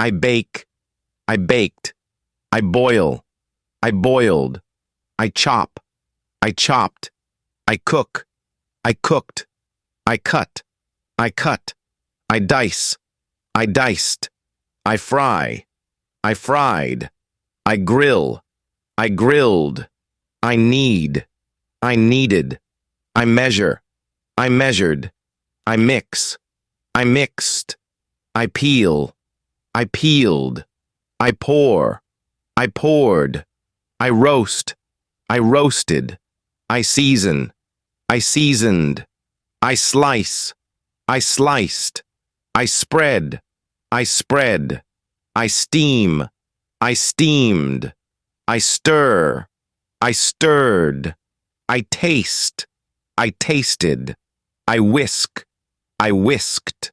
I bake. I baked. I boil. I boiled. I chop. I chopped. I cook. I cooked. I cut. I cut. I dice. I diced. I fry. I fried. I grill. I grilled. I need. I needed. I measure. I measured. I mix. I mixed. I peel. I peeled. I pour. I poured. I roast. I roasted. I season. I seasoned. I slice. I sliced. I spread. I spread. I steam. I steamed. I stir. I stirred. I taste. I tasted. I whisk. I whisked.